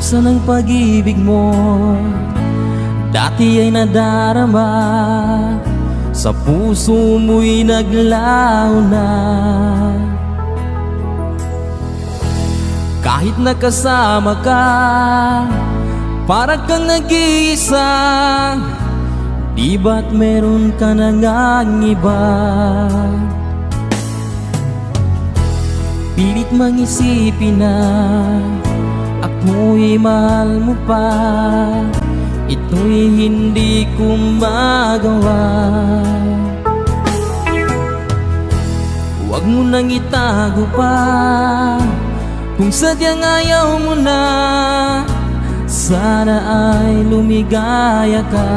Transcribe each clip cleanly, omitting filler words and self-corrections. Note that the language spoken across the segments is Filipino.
Asan ang pag-ibig mo? Dati ay nadarama, sa puso mo'y naglaho na. Kahit nakasama ka, parang kang nag-iisa. Di ba't meron ka na ngang iba? Pilit mang isipin na ako'y mahal mo pa. Ito'y hindi ko magawa. Huwag mo nang itago pa kung sadyang ayaw mo na. Sana ay lumigaya ka.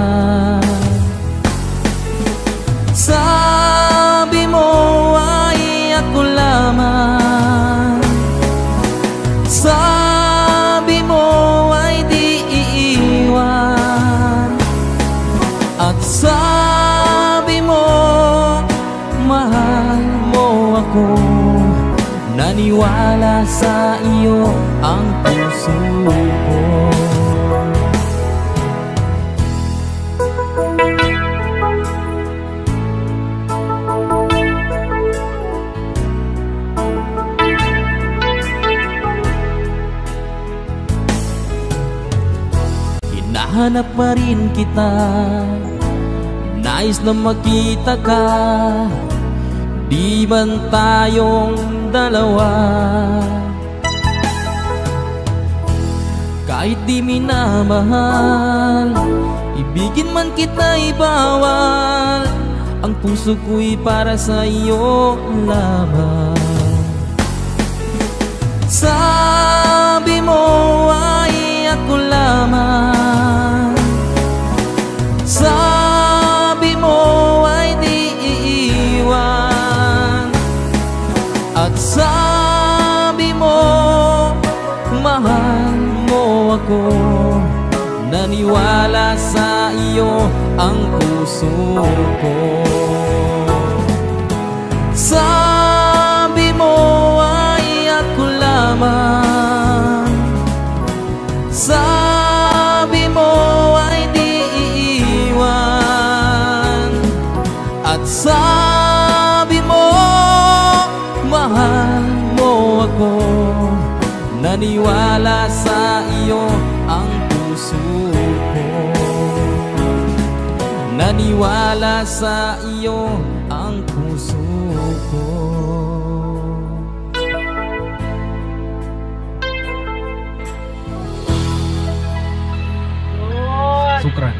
Sabi mo ay ako lamang, sabi mo ay di iiwan, at sabi mo mahal mo ako. Naniwala sa iyo ang puso ko. Hinahanap pa rin kita, nais na makita ka. Di man tayong dalawa, kahit di minamahal, ibigin man kita'y bawal. Ang puso ko'y para sa iyo lamang. Sabi mo ay ako lamang, sabi mo ay di iiwan, at sabi mo mahal mo ako. Naniwala sa iyo ang puso ko. Sabi mo ay ako lamang, sabi mo ay di iiwan, at sabi mo mahal mo ako. Naniwala sa iyo ang puso ko. Naniwala sa iyo ang puso ko. Sukran.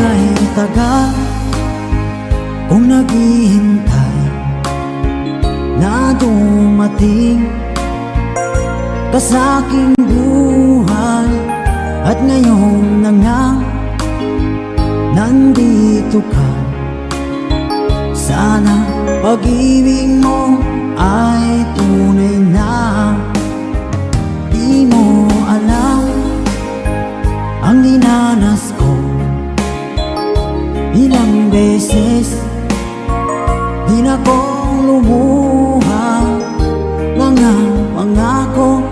Kahit tagal kung naghihintay na dumating ka sa aking buhay, at ngayon na nga nandito ka. Sana pag-ibig mo ay tunay na. Di mo alam ang dinanas ko. Ilang beses di na ko lumuha, mga pangako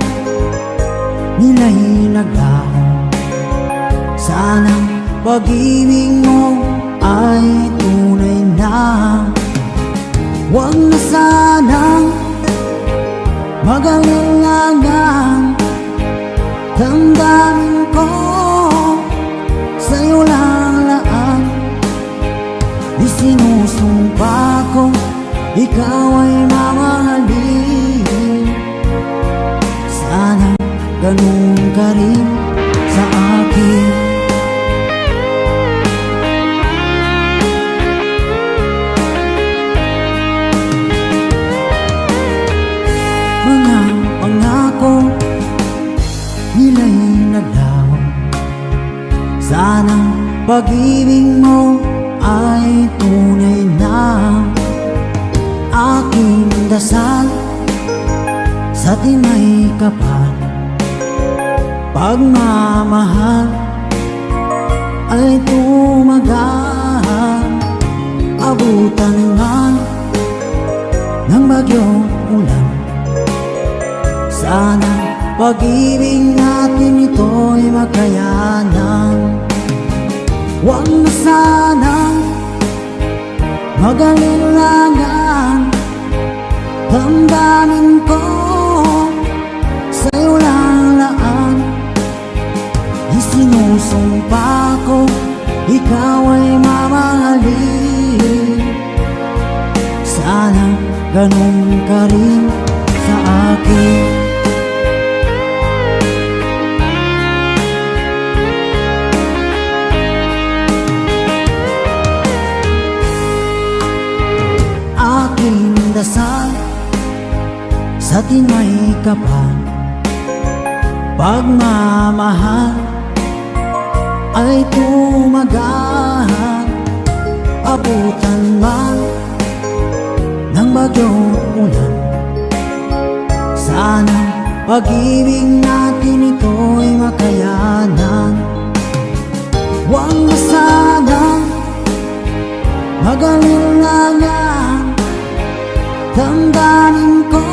nila'y naglaho. Sana pag-ibig mo ay tunay na. Huwag na sanang mag-alangang, damdamin ko sa'yo lang laan. Isinusumpa ko ikaw ay mamahalin. Sana ganun ka rin sa akin. Mga pangako nila'y naglaho. Sana pag-ibig mo ay tunay na. Aking dasal sa timay kapal, pagmamahal ay tumagal. Abutan man ng bagyong ulan, sana pag-ibig natin ito'y makayanan. Huwag na sanang mag-alilangan, damdamin ko sa'yo lalaan. Isinusumpa ko, ikaw ay mamahalin. Sana ganun ka rin sa akin. Aking dasal sa tinay kapal, pagmamahal ay tumagal. Abutan man ng bagyong ulan, sana pag-ibig natin ito'y makayanan. Huwag na sanang mag-alilangan, damdamin ko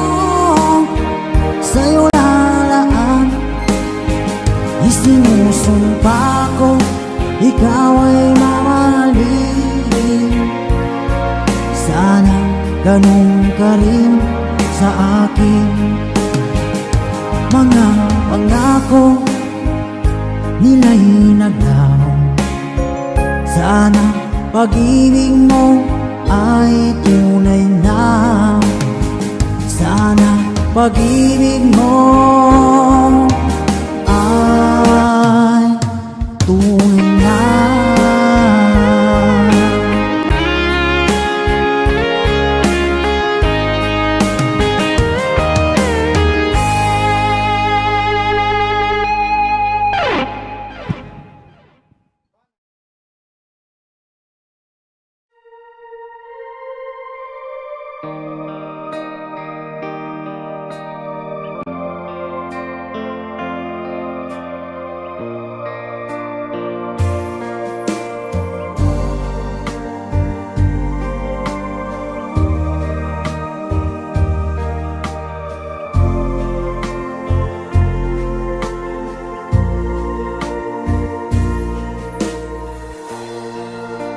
sa'yo lalaan. Isinusumpa ko, ikaw ay mamahalin. Sana ganun ka rin sa akin. Mga pangako nila'y naglaho, sana pag-ibig mo ay tunay na. Sana pag-ibig mo ay tunay na.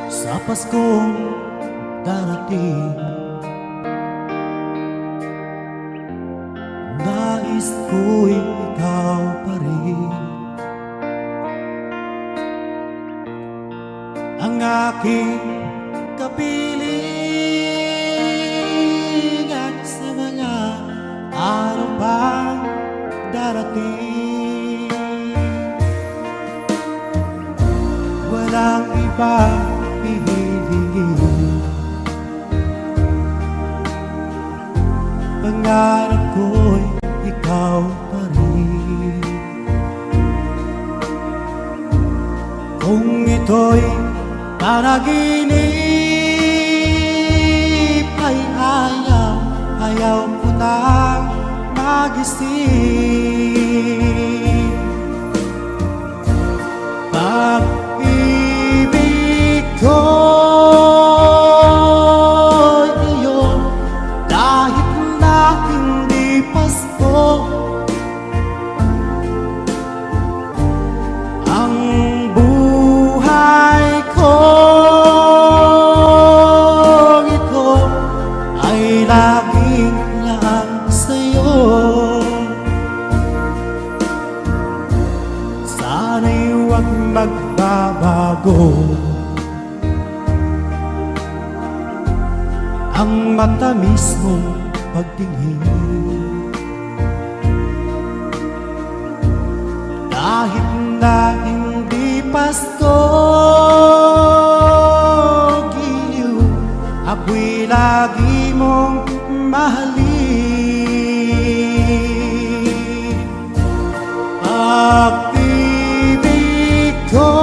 Sa Paskong darating, nais ko'y ikaw pa rin ang aking kapilingan sa mga araw pang darating. Walang iba hihilingin, pangarap ko'y ikaw pa rin. Kung ito'y panaginip ay ayaw ko nang magising. Pag-ibig ko'y iyo, kahit na hindi Pasko. Ang buhay ko ito ay laging lang sa'yo. Sana'y huwag magbabago ang matamis mong pagtingin. Kahit na hindi Pasko, giliw, ako'y lagi mong mahalin. Pag-ibig ko'y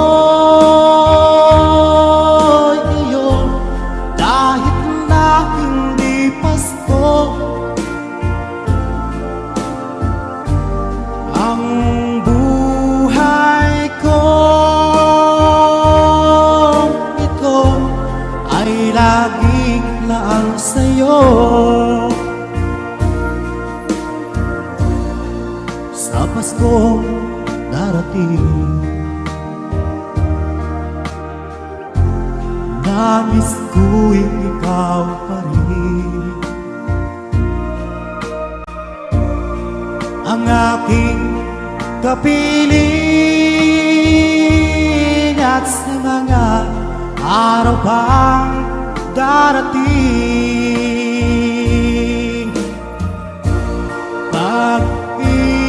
iyo, kahit na hindi Pasko. Ang buhay darating. Nais ko'y ikaw pa rin ang aking kapiling, at sa mga araw pang darating, pag-ibig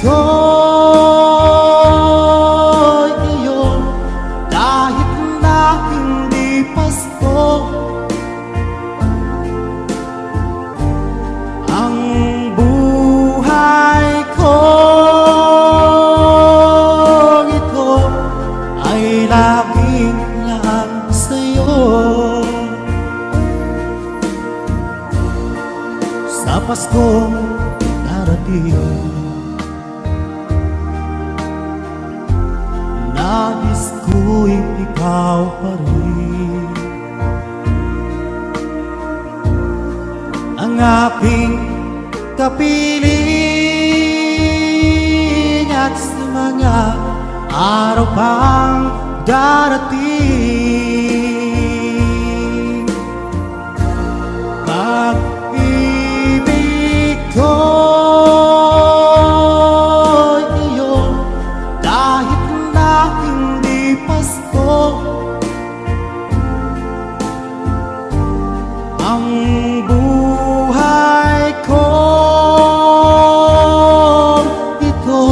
ko'y iyong kahit na hindi Pasko. Ang buhay ko ito ay laging lang sa'yo. Sa Paskong darating, nais ko'y ikaw pa rin ang aking kapiling, at sa mga araw pang darating, pag-ibig ko'y iyong kahit na hindi Pasko. Ang buhay ko ito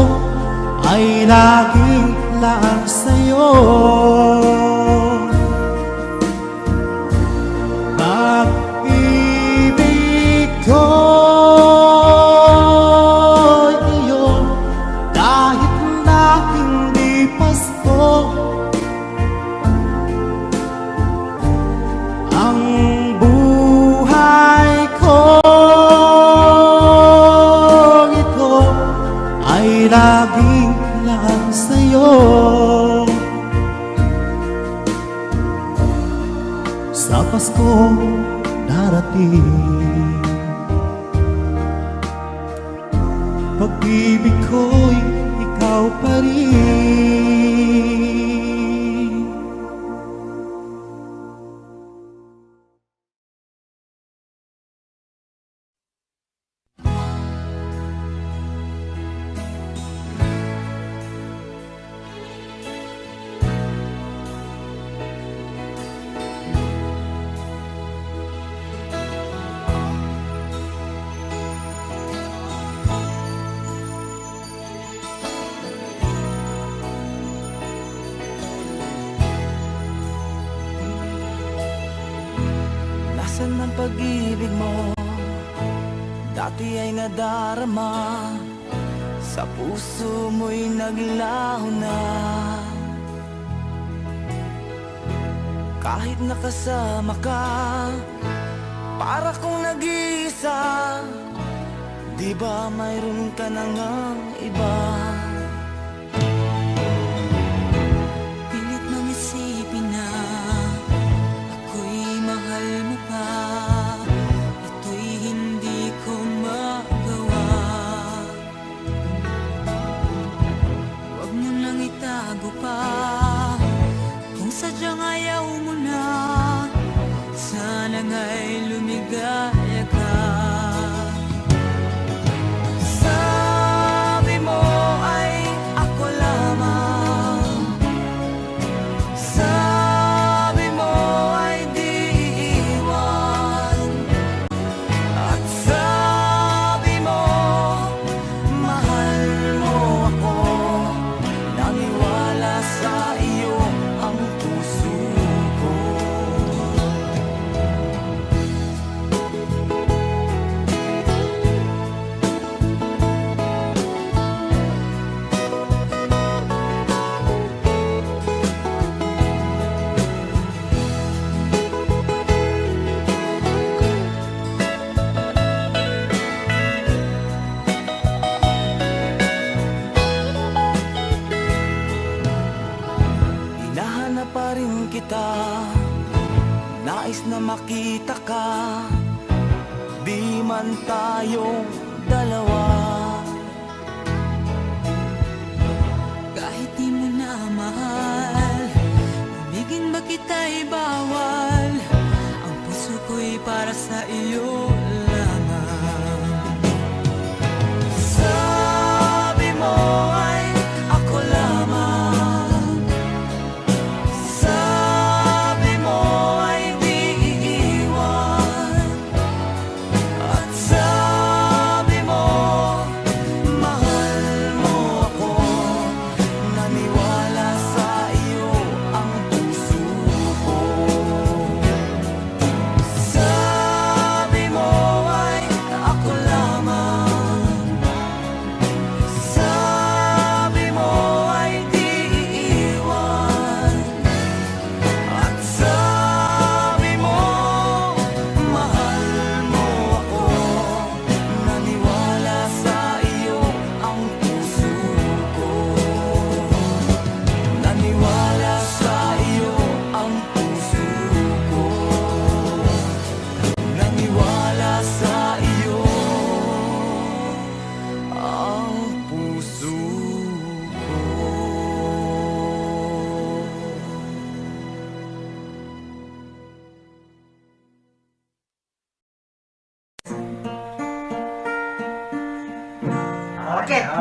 ay laging lang sa'yo. Pag-ibig ko'y iyong kahit na hindi Pasko. Ang buhay ko ito ay laging lang sa'yo. Sa Paskong darating, pag-ibig ko'y ikaw pa rin. Nasaan ang pag-ibig mo? Dati ay nadarama, sa puso mo'y naglaho na. Kahit nakasama ka, para kong nag-iisa. Di ba mayroon ka na ngang iba? Pilit mang isipin na ako'y mahal mo pa. Ito'y hindi ko magawa. Huwag mo nang itago pa, kung sadyang ayaw mo na. Sana nga'y lumigaya ka. Sabi mo ay ako lamang, sabi mo ay di iiwan, at sabi mo mahal mo ako. Naniwala sa iyo ang puso ko. Hinahanap pa rin kita, nais na makita ka. Di man tayong dalawa,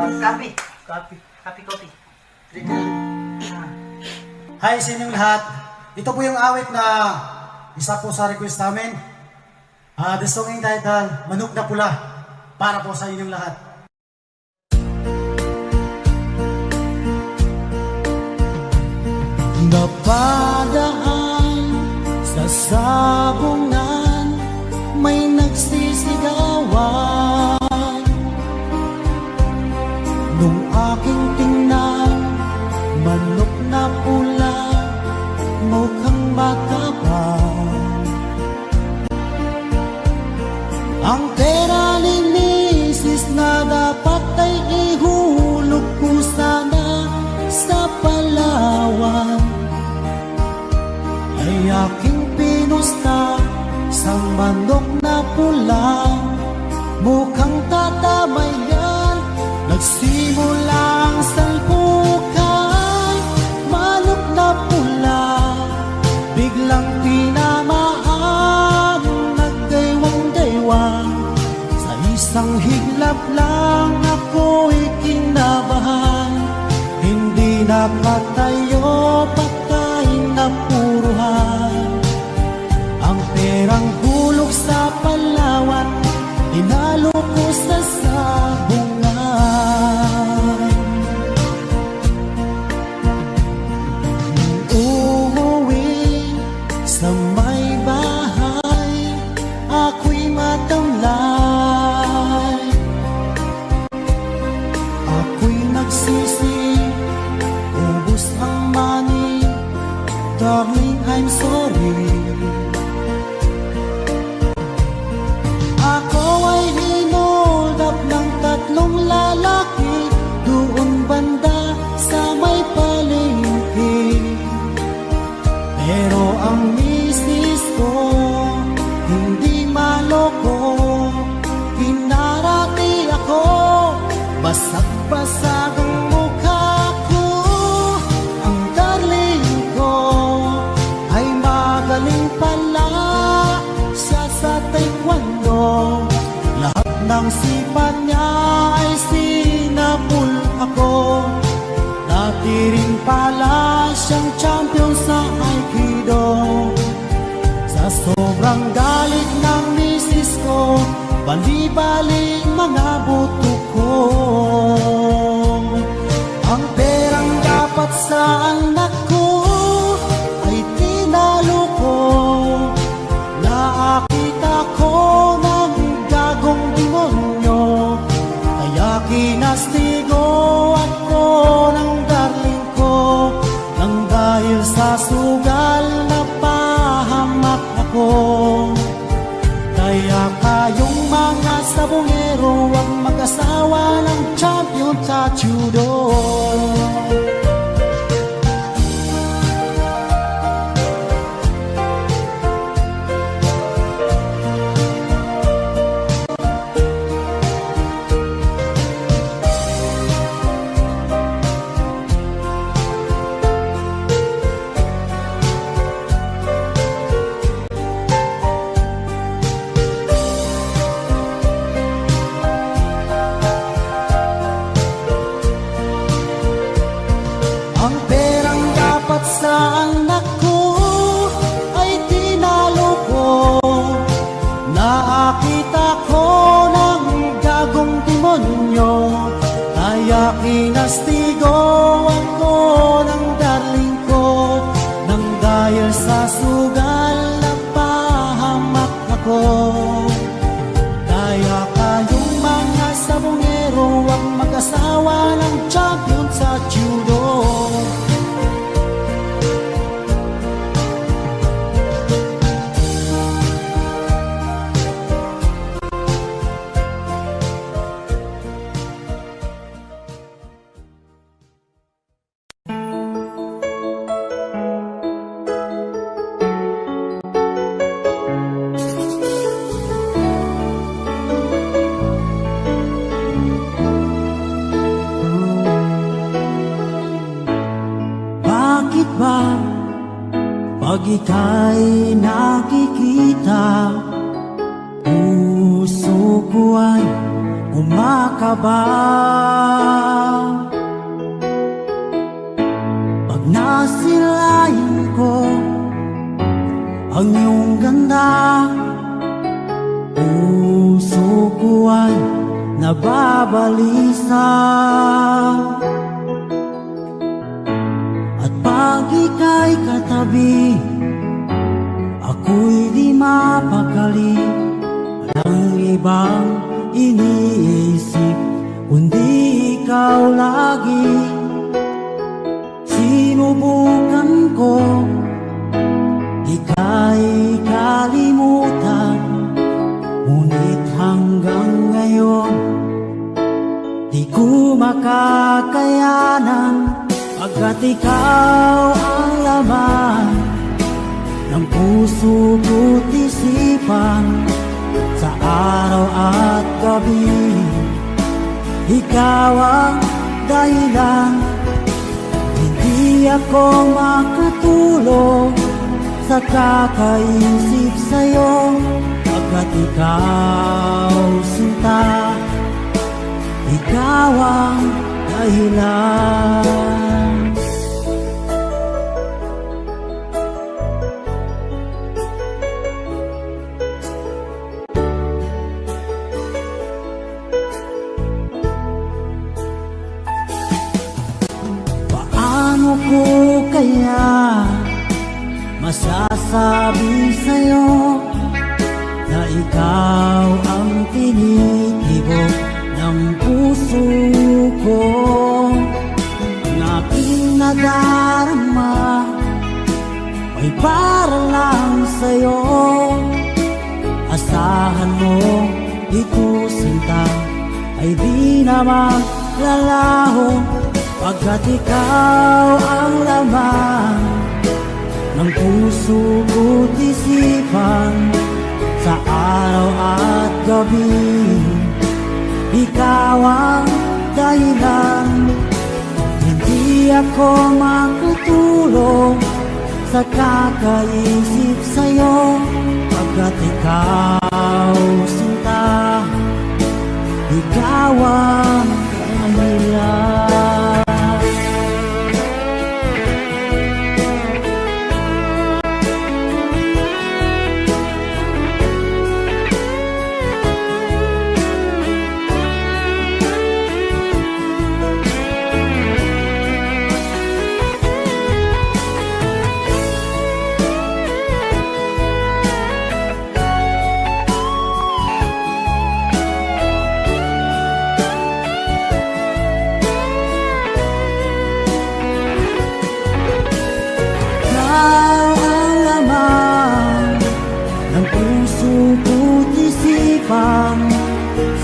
Copy. Copy. Hi sa inyong lahat. Ito po yung awit na isa po sa request namin. The song entitled Manok na Pula para po sa inyong lahat. Napadaan sa sabungan, may nagsisigawan. Nung aking tingnan, manok na pula, mukhang matapang. Ang pera ni misis na dapat ay ihulog ko sana sa Palawan, ay aking pinusta sa manok na pula, mukhang tatamay yan. Nagsimula ang salpukan, manok na pula, biglang tinamaan, nagdaywang-daywang. Sa isang higlap lang ako'y kinabahan, hindi nakatayo pagkain na puruhan. Ang perang hulog sa Palawan, dinalo ko sa sabungan. Nung umuwi sa may bahay, ako'y matamlay. Ako'y nagsisi, ubos ang money, darling, I'm sorry. Ako ay hinold up ng tatlong lalaki doon banda sa may palengke. Pero ang misis ko hindi maloko, pinarati ako, basag-basag ang mukha ko. Ang darling ko ay magaling pala siya sa taekwondo. Lahat ng sipat niya ay sinapul ako. Dati rin pala siyang champion sa Aikido. Sa sobrang galit ng misis ko, bali-bali mga buto ko. Ang perang dapat sa anak ko ay tinalo ko. Nakita ko ng gagong demonyo, kaya kinastigo ako ng darling ko. Nang dahil sa sugal na pahamak ako, kaya kayong mga sabongero, huwag mag-asawa ng champion sa judo. Ang perang dapat sa anak ko ay tinalo ko. Nakita ko ng gagong demonyo, kaya kinastigo ako ng darling ko. Nang dahil sa sugal na pahamak ako, kaya kayong mga sabongero, huwag mag-asawa ng champion sa judo. Bakit ba pag ika'y nakikita, puso ko ay kumakaba pag nasilayan ko ang iyong ganda. Puso ko ay nababalisa at pag ika'y katabi, ako'y di mapakali. Walang ibang iniisip kundi ikaw lagi. Sinubukan ko ika'y kalimutan, ngunit hanggang ngayon di ko makakayanan, pagkat ikaw ang laman ng puso ko't isipan. Sa araw at gabi, ikaw ang dahilan. Hindi ako makatulog sa kakaisip sa'yo, pagkat ikaw, sinta, ikaw ang dahilan. Paano ko kaya masasabi sa'yo na ikaw ang tinitibok ng puso ko? Ang aking nadarama ay para lang sa'yo. Asahan mo ito, sinta, ay di naman lalaho, pagkat ikaw ang laman ng puso ko't isipan. Sa araw at gabi, ikaw ang dahilan. Hindi ako makatulog sa kakaisip sa'yo, pagkat ikaw, sinta, ikaw ang dahilan.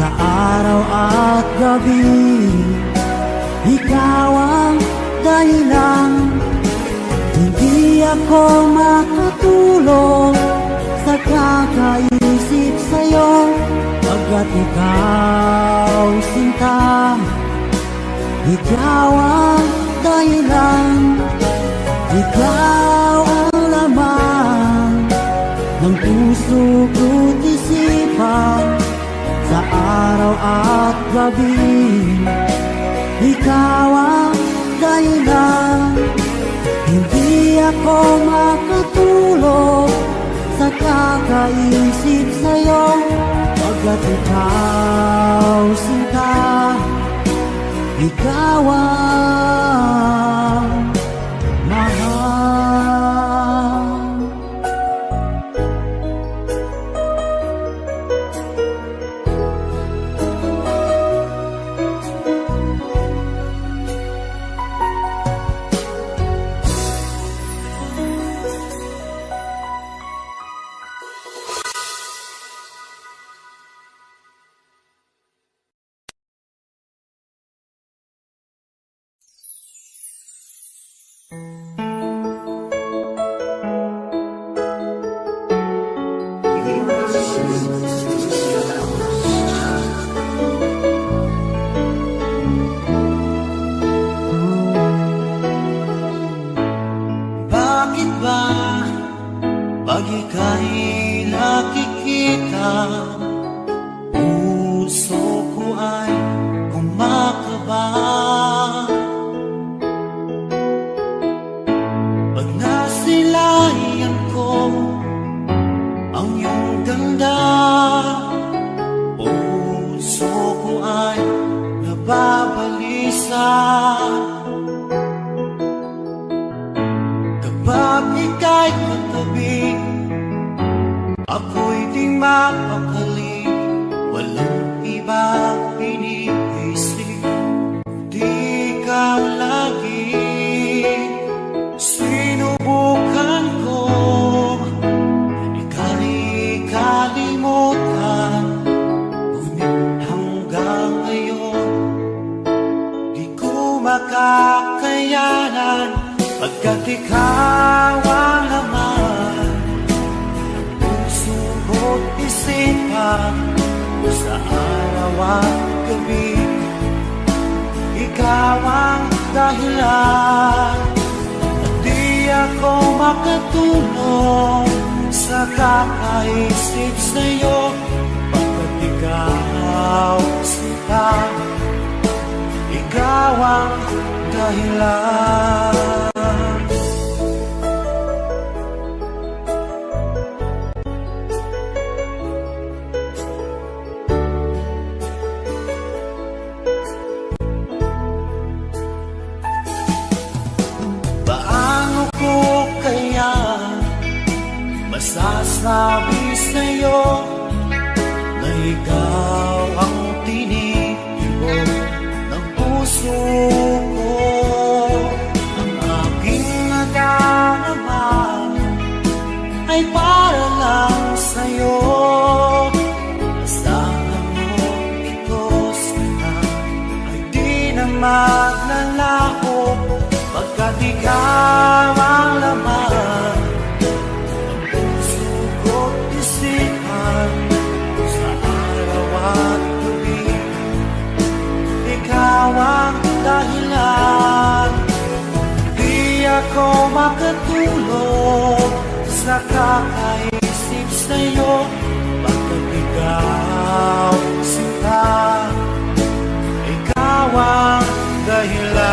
Sa araw at gabi, ikaw ang dahilan. Hindi ako makatulog sa kakaisip sa'yo, pagkat ikaw, sinta, ikaw ang dahilan. Ikaw ang laman ng puso ko't isipan. Sa araw at gabi, ikaw ang dahilan. Hindi ako makatulog sa kakaisip sa'yo, pagkat ikaw, sinta, ikaw ang mahal. ika'y katabi, ako'y di mapakali, walang iba iniisip, di ikaw lagi. Sinubukan ko, ika'y kalimutan, ngunit hanggang ngayon di ko makakayanan, pagkat ikaw ang laman ng puso ko't isipan, sa araw at gabi. Ikaw ang dahilan, at di ako makatulog sa kakaisip sa'yo, pagkat ikaw sinta, ikaw ang dahilan. Paano ko kaya masasabi sa'yo na ikaw ang tinitibok ng puso ko? Ang aking nadarama ay para lang sa'yo. Asahan mo ito sana ay di na magnalaho, pagkat ikaw ang laman ng puso ko't isipan, sa araw at gabi. Ikaw ang dahilan, di ako makatulog sa kakaisip sa'yo, pagkat ikaw sinta, ikaw ang dahilan.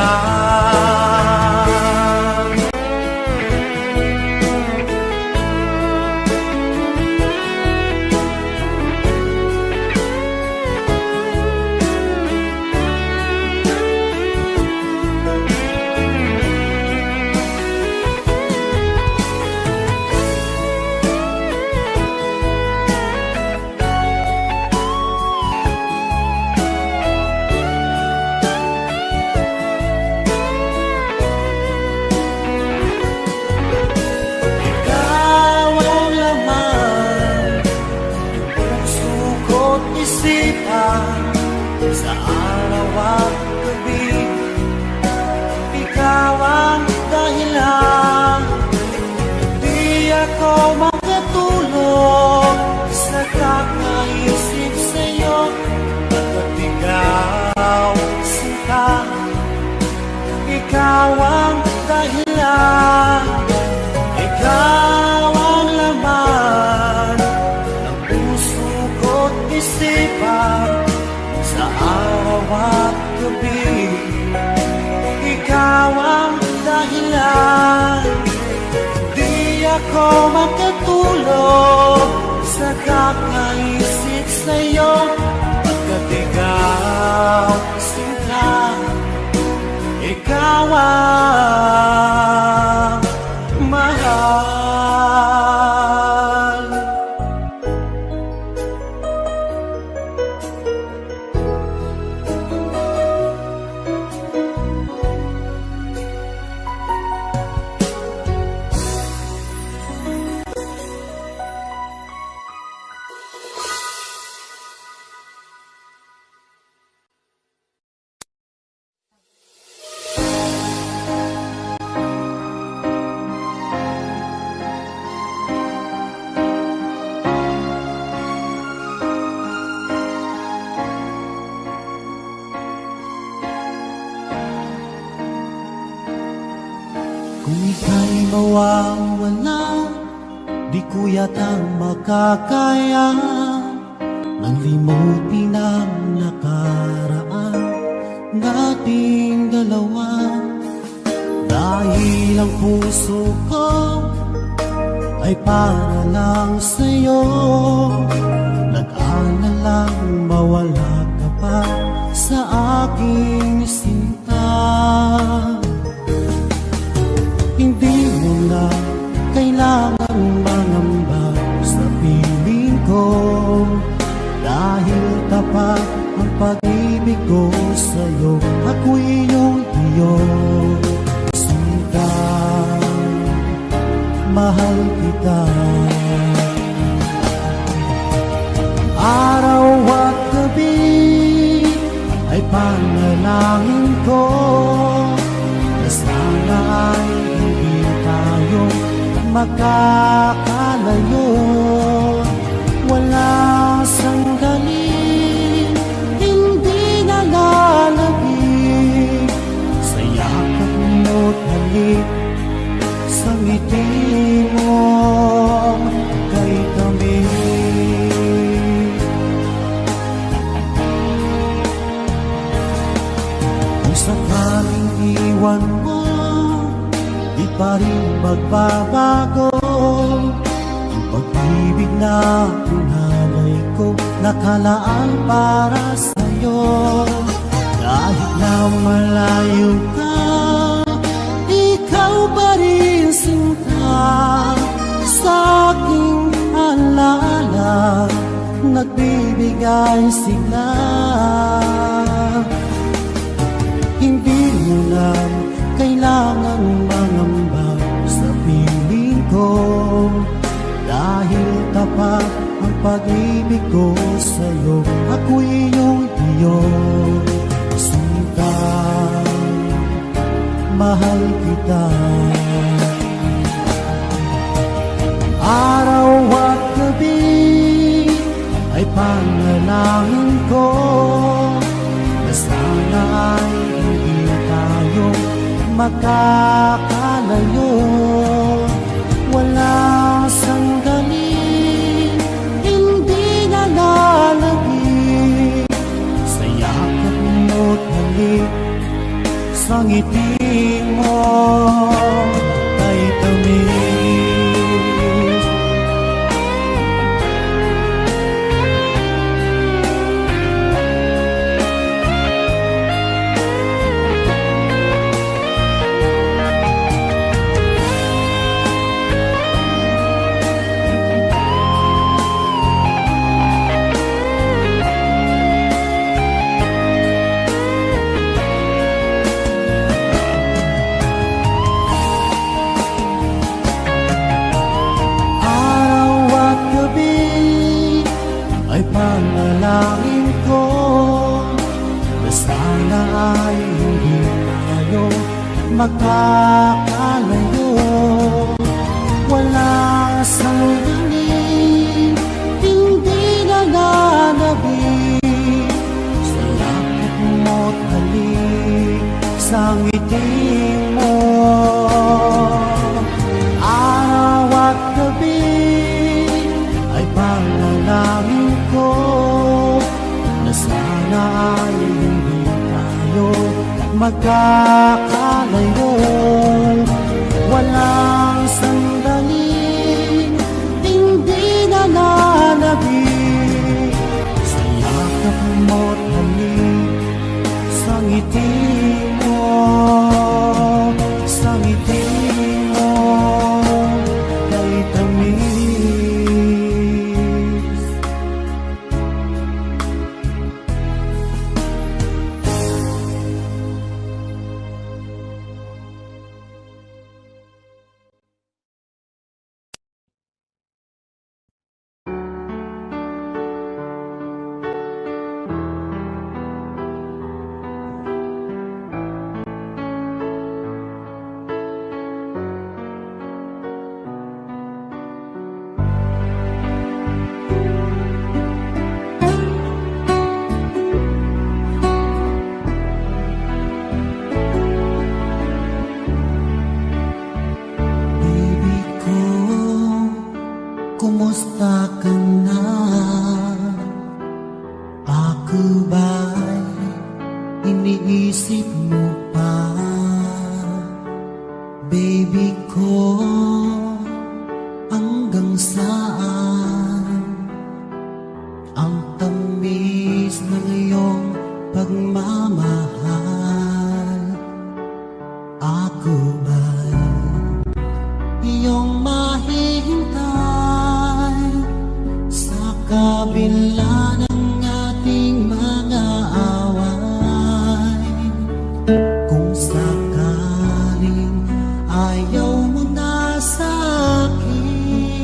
Sa araw at gabi, ikaw ang dahilan, di ako makatulog sa kakaisip sa'yo, pagkat ikaw sinta, ikaw ang dahilan, ikaw ang laman ng puso ko't isipan, sa araw at gabi. Ikaw ang dahilan, di ako makatulog sa kakaisip sa'yo, pagkat ikaw sinta, ikaw ang mahal. Kung ika'y mawawala, di ko yata makakaya nang limutin ang nakaraan nating dalawa. Dahil ang puso ko ay para lang sa'yo, nag-aalalang mawala ka pa sa aking sinta. Hindi mo na kita. Araw at gabi ay panalangin ko na sana ay hindi tayo makakalayo. Wala sandali, hindi nalalagig sa yakap mo't halik, sa ngiti mo kay kami. Kung sakaling iwan mo, di pa rin magbabago ang pag-ibig na pinalay ko, nakalaan para sa'yo. Kahit na malayo ka, ikaw pa rin sinta sa aking alala, nagbibigay sigla. Hindi mo na kailangan mangamba sa piling ko, dahil tapat ang pag-ibig ko sa'yo. Ako'y iyong sinta, mahal kita. Araw at gabi ay panalangin ko na sana ay hindi tayo makakalayo. Wala sandali, hindi nalalagig sa yakap mo't halik, sa ngiti mo kay tamis. Panalangin ko na sana ay hindi tayo makakalayo. Wala sandali, hindi nalalagig sa yakap mo't halik, sa ngiti mo. Araw at gabi ay panalangin ko na sana ay hindi tayo magkakalayo. Walang sandali, hindi nalalagig sa yakap mo't halik, sa ngiti mo, sa ngiti mo kay tamis. Kumusta ka na? Ako ba'y iniisip mo pa? Baby ko, hanggang saan ang tamis ng iyong pagmamahal? Ako ba'y iyong mahihintay sa kabila ng ating mga away? Kung sakaling ayaw mo na sa akin,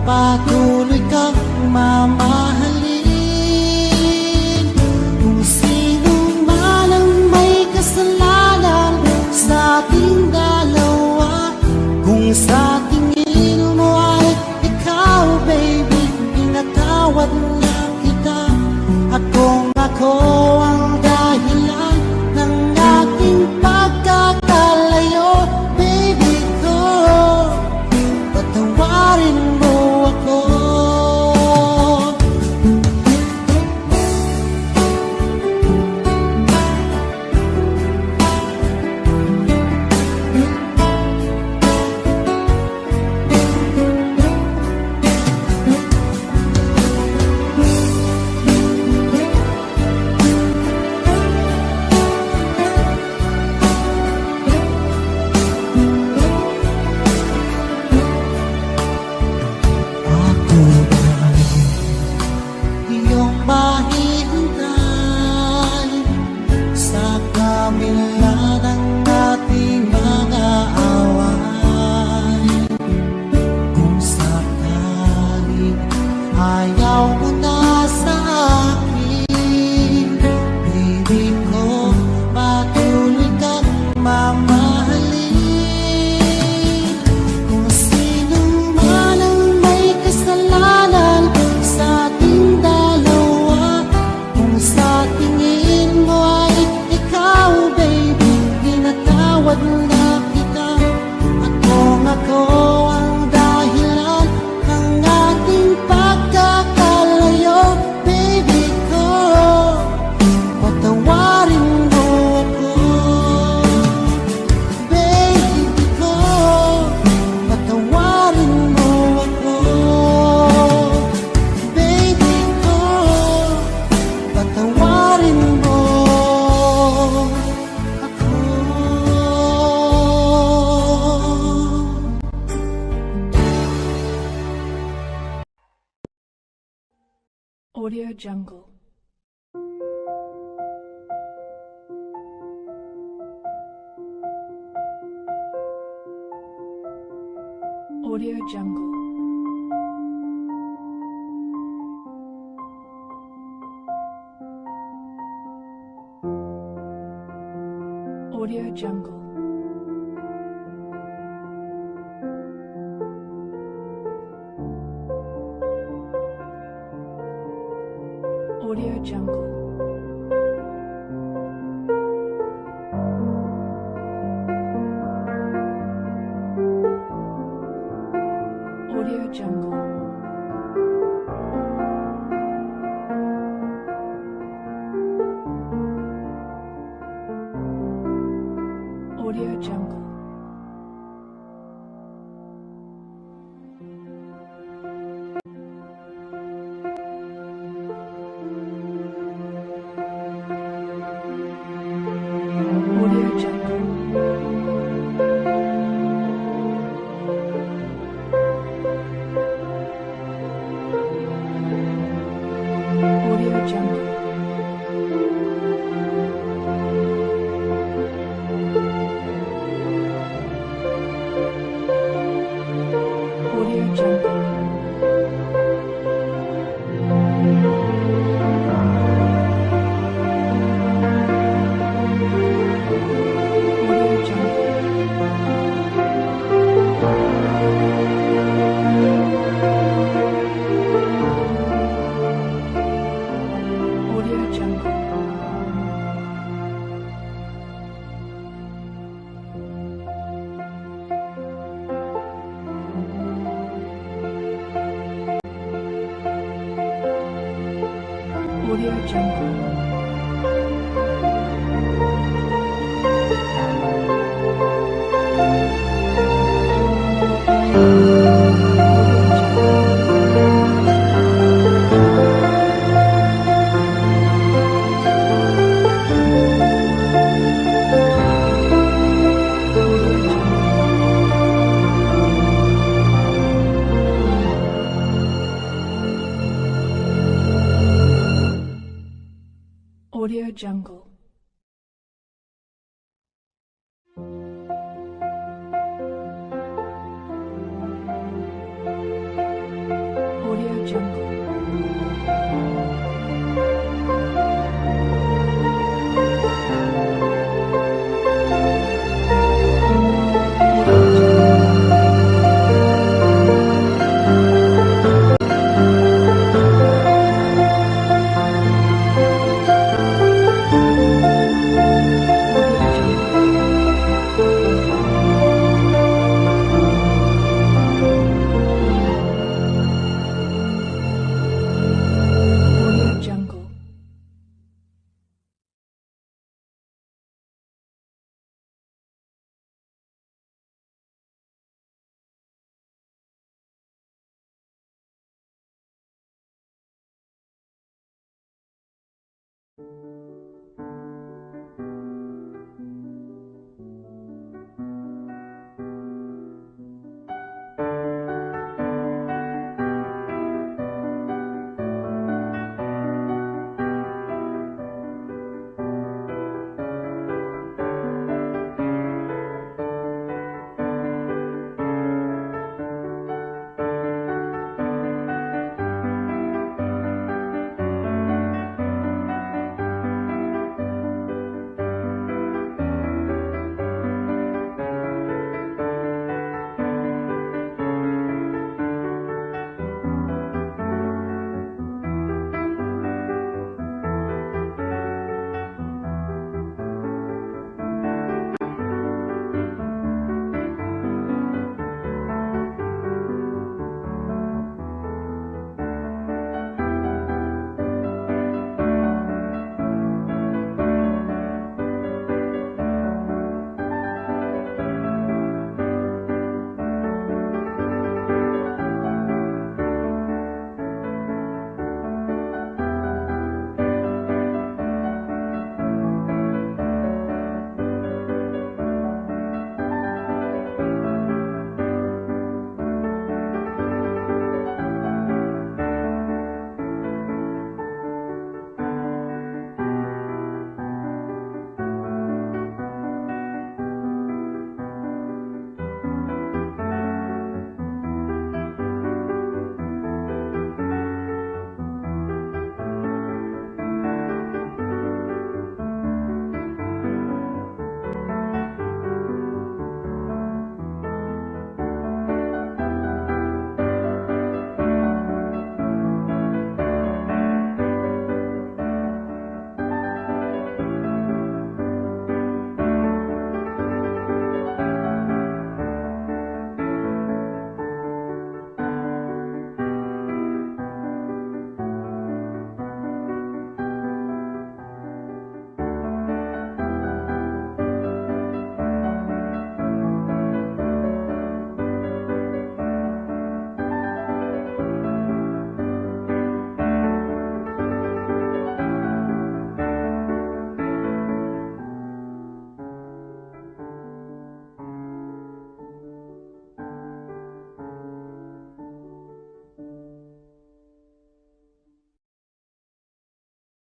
patuloy kang mamahalin. Kung sino man ang may kasalanan sa ating dalawa, kung sa tingin mo ay ikaw, baby, pinatawad na kita. At kung ako ang dahilan ng ating pagkakalayo, baby ko, patawarin mo ako. Ako ba'y iyong mahihintay sa kabila ng ating mga away? Kung sakaling ayaw mo na sa akin, baby ko, patuloy kang mamahalin. Kung sino man ang may kasalanan sa ating dalawa, kung sa tingin mo ay ikaw, baby, pinatawad na kita. At kung ako ang dahilan ng ating pagkakalayo, baby ko, patawarin mo ako. Baby ko, patawarin mo ako. Baby ko, patawarin mo ako. Audio Jungle. Audio Jungle. Audio Jungle. Audio Jungle. Audio Jungle. Audio Jungle. Audio Jungle. Audio Jungle. Audio Jungle. Audio Jungle. Audio Jungle. Audio Jungle. Audio Jungle. Jungle.